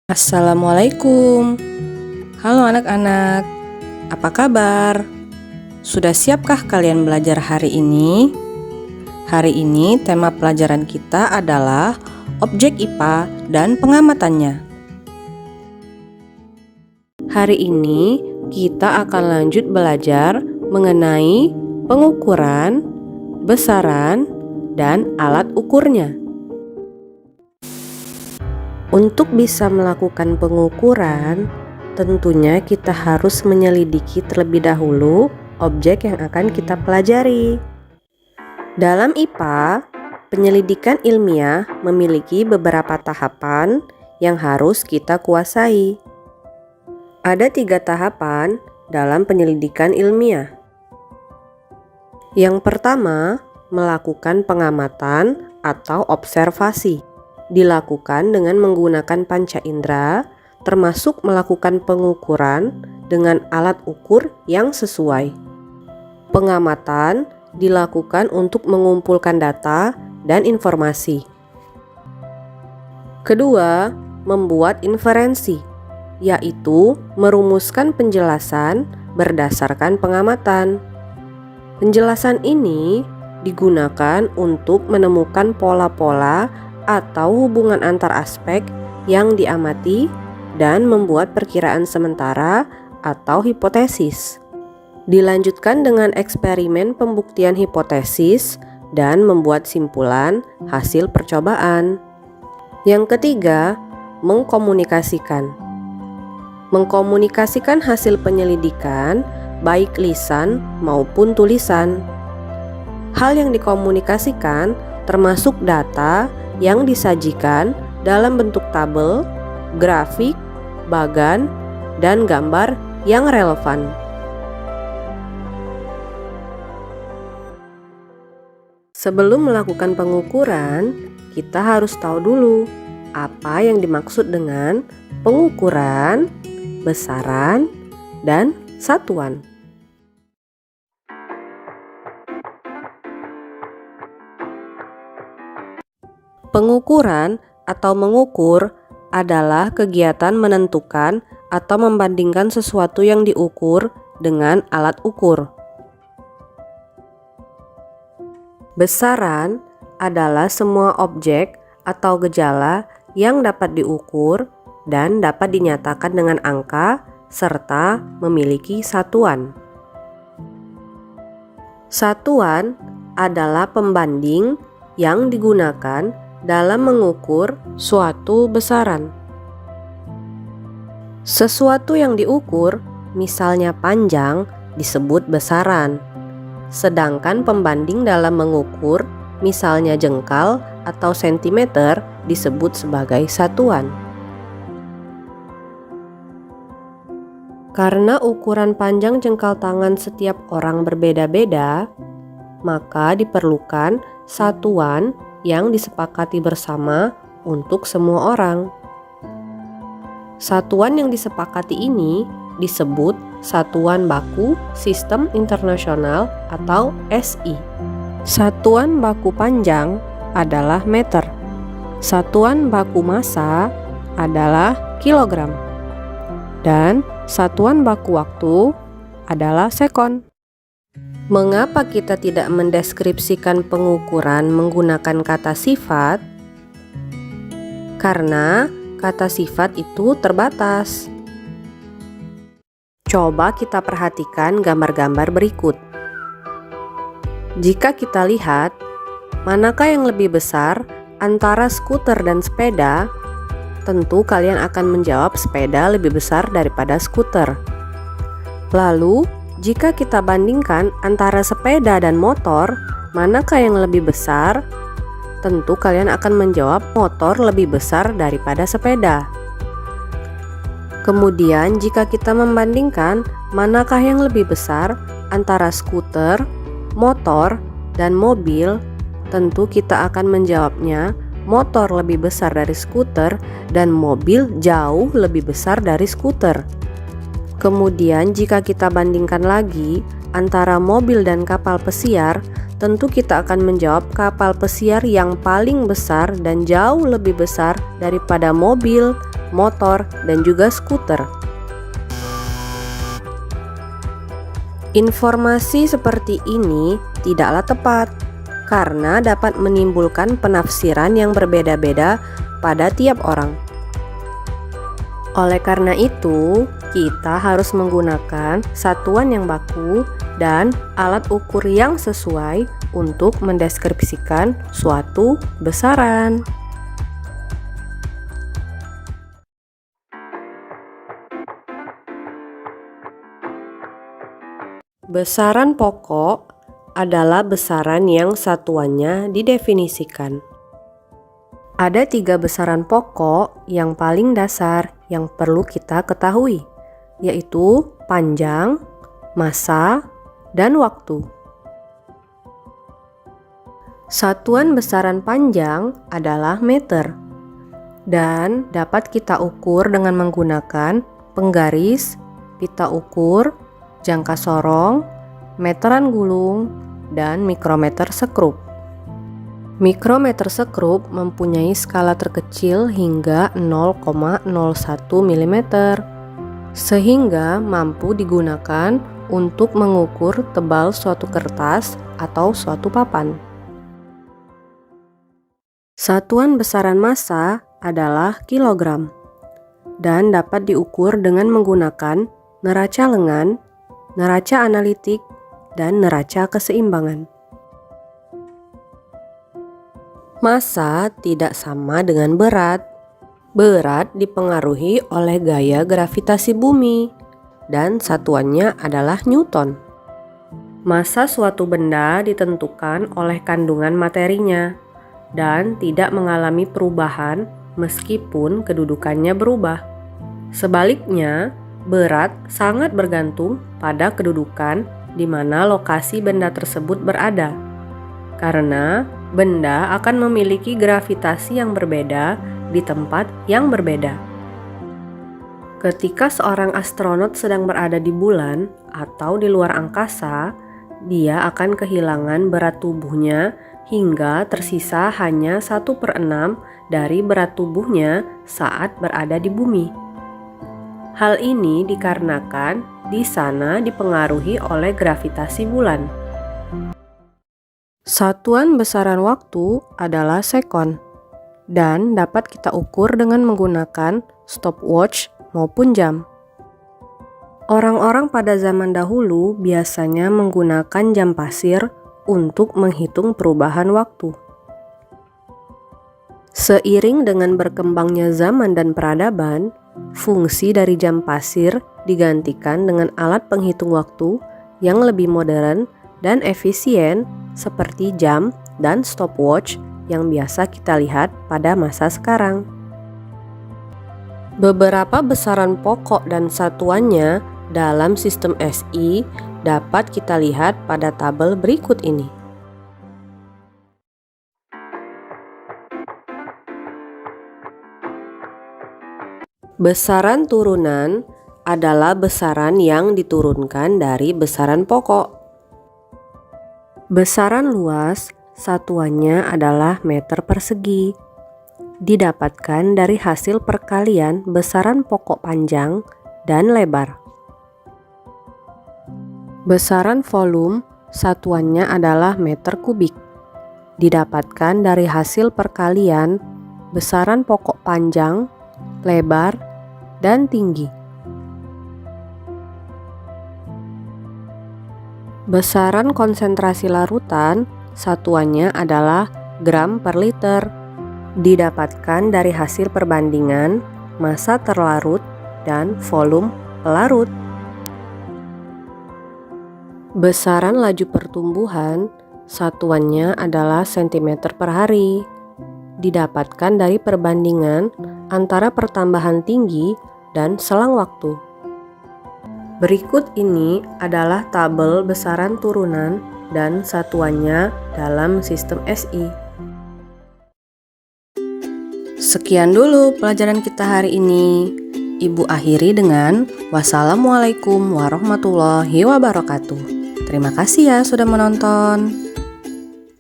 Assalamualaikum. Halo anak-anak, apa kabar? Sudah siapkah kalian belajar hari ini? Hari ini tema pelajaran kita adalah objek IPA dan pengamatannya. Hari ini kita akan lanjut belajar mengenai pengukuran, besaran, dan alat ukurnya. Untuk bisa melakukan pengukuran, tentunya kita harus menyelidiki terlebih dahulu objek yang akan kita pelajari. Dalam IPA, penyelidikan ilmiah memiliki beberapa tahapan yang harus kita kuasai. Ada 3 tahapan dalam penyelidikan ilmiah. Yang pertama, melakukan pengamatan atau observasi. Dilakukan dengan menggunakan panca indera, termasuk melakukan pengukuran dengan alat ukur yang sesuai. Pengamatan dilakukan untuk mengumpulkan data dan informasi. Kedua, membuat inferensi, yaitu merumuskan penjelasan berdasarkan pengamatan. Penjelasan ini digunakan untuk menemukan pola-pola atau hubungan antar aspek yang diamati dan membuat perkiraan sementara atau hipotesis. Dilanjutkan dengan eksperimen pembuktian hipotesis dan membuat simpulan hasil percobaan. Yang ketiga, mengkomunikasikan. Mengkomunikasikan hasil penyelidikan baik lisan maupun tulisan. Hal yang dikomunikasikan termasuk data yang disajikan dalam bentuk tabel, grafik, bagan, dan gambar yang relevan. Sebelum melakukan pengukuran, kita harus tahu dulu apa yang dimaksud dengan pengukuran, besaran, dan satuan. Pengukuran atau mengukur adalah kegiatan menentukan atau membandingkan sesuatu yang diukur dengan alat ukur. Besaran adalah semua objek atau gejala yang dapat diukur dan dapat dinyatakan dengan angka serta memiliki satuan. Satuan adalah pembanding yang digunakan dalam mengukur suatu besaran. Sesuatu yang diukur, misalnya panjang, disebut besaran. Sedangkan pembanding dalam mengukur, misalnya jengkal atau sentimeter, disebut sebagai satuan. Karena ukuran panjang jengkal tangan setiap orang berbeda-beda, maka diperlukan satuan yang disepakati bersama untuk semua orang. Satuan yang disepakati ini disebut Satuan Baku Sistem Internasional atau SI. Satuan baku panjang adalah meter. Satuan baku massa adalah kilogram. Dan satuan baku waktu adalah sekon. Mengapa kita tidak mendeskripsikan pengukuran menggunakan kata sifat? Karena kata sifat itu terbatas. Coba kita perhatikan gambar-gambar berikut. Jika kita lihat, manakah yang lebih besar antara skuter dan sepeda? Tentu kalian akan menjawab sepeda lebih besar daripada skuter. Lalu, jika kita bandingkan antara sepeda dan motor, manakah yang lebih besar? Tentu kalian akan menjawab motor lebih besar daripada sepeda. Kemudian jika kita membandingkan manakah yang lebih besar antara skuter, motor, dan mobil, tentu kita akan menjawabnya motor lebih besar dari skuter dan mobil jauh lebih besar dari skuter. Kemudian jika kita bandingkan lagi antara mobil dan kapal pesiar, tentu kita akan menjawab kapal pesiar yang paling besar dan jauh lebih besar daripada mobil motor, dan juga skuter. Informasi seperti ini tidaklah tepat karena dapat menimbulkan penafsiran yang berbeda-beda pada tiap orang. Oleh karena itu, kita harus menggunakan satuan yang baku dan alat ukur yang sesuai untuk mendeskripsikan suatu besaran. Besaran pokok adalah besaran yang satuannya didefinisikan. Ada 3 besaran pokok yang paling dasar yang perlu kita ketahui, yaitu panjang, massa, dan waktu. Satuan besaran panjang adalah meter dan dapat kita ukur dengan menggunakan penggaris, pita ukur, jangka sorong, meteran gulung, dan mikrometer sekrup. Mikrometer sekrup mempunyai skala terkecil hingga 0,01 mm, sehingga mampu digunakan untuk mengukur tebal suatu kertas atau suatu papan. Satuan besaran massa adalah kilogram dan dapat diukur dengan menggunakan neraca lengan, neraca analitik, dan neraca keseimbangan. Massa tidak sama dengan berat. Berat dipengaruhi oleh gaya gravitasi bumi dan satuannya adalah Newton. Massa suatu benda ditentukan oleh kandungan materinya dan tidak mengalami perubahan meskipun kedudukannya berubah. Sebaliknya, berat sangat bergantung pada kedudukan di mana lokasi benda tersebut berada, karena benda akan memiliki gravitasi yang berbeda di tempat yang berbeda. Ketika seorang astronot sedang berada di bulan atau di luar angkasa, dia akan kehilangan berat tubuhnya hingga tersisa hanya 1/6 dari berat tubuhnya saat berada di bumi. Hal ini dikarenakan di sana dipengaruhi oleh gravitasi bulan. Satuan besaran waktu adalah sekon dan dapat kita ukur dengan menggunakan stopwatch maupun jam. Orang-orang pada zaman dahulu biasanya menggunakan jam pasir untuk menghitung perubahan waktu. Seiring dengan berkembangnya zaman dan peradaban, fungsi dari jam pasir digantikan dengan alat penghitung waktu yang lebih modern dan efisien seperti jam dan stopwatch yang biasa kita lihat pada masa sekarang. Beberapa besaran pokok dan satuannya dalam sistem SI dapat kita lihat pada tabel berikut ini. Besaran turunan adalah besaran yang diturunkan dari besaran pokok. Besaran luas satuannya adalah meter persegi. Didapatkan dari hasil perkalian besaran pokok panjang dan lebar. Besaran volume satuannya adalah meter kubik. Didapatkan dari hasil perkalian besaran pokok panjang, lebar, dan tinggi. Besaran konsentrasi larutan satuannya adalah gram per liter. Didapatkan dari hasil perbandingan massa terlarut dan volume pelarut. Besaran laju pertumbuhan satuannya adalah sentimeter per hari. Didapatkan dari perbandingan antara pertambahan tinggi dan selang waktu. Berikut ini adalah tabel besaran turunan dan satuannya dalam sistem SI. Sekian dulu pelajaran kita hari ini. Ibu akhiri dengan wassalamualaikum warahmatullahi wabarakatuh. Terima kasih ya sudah menonton.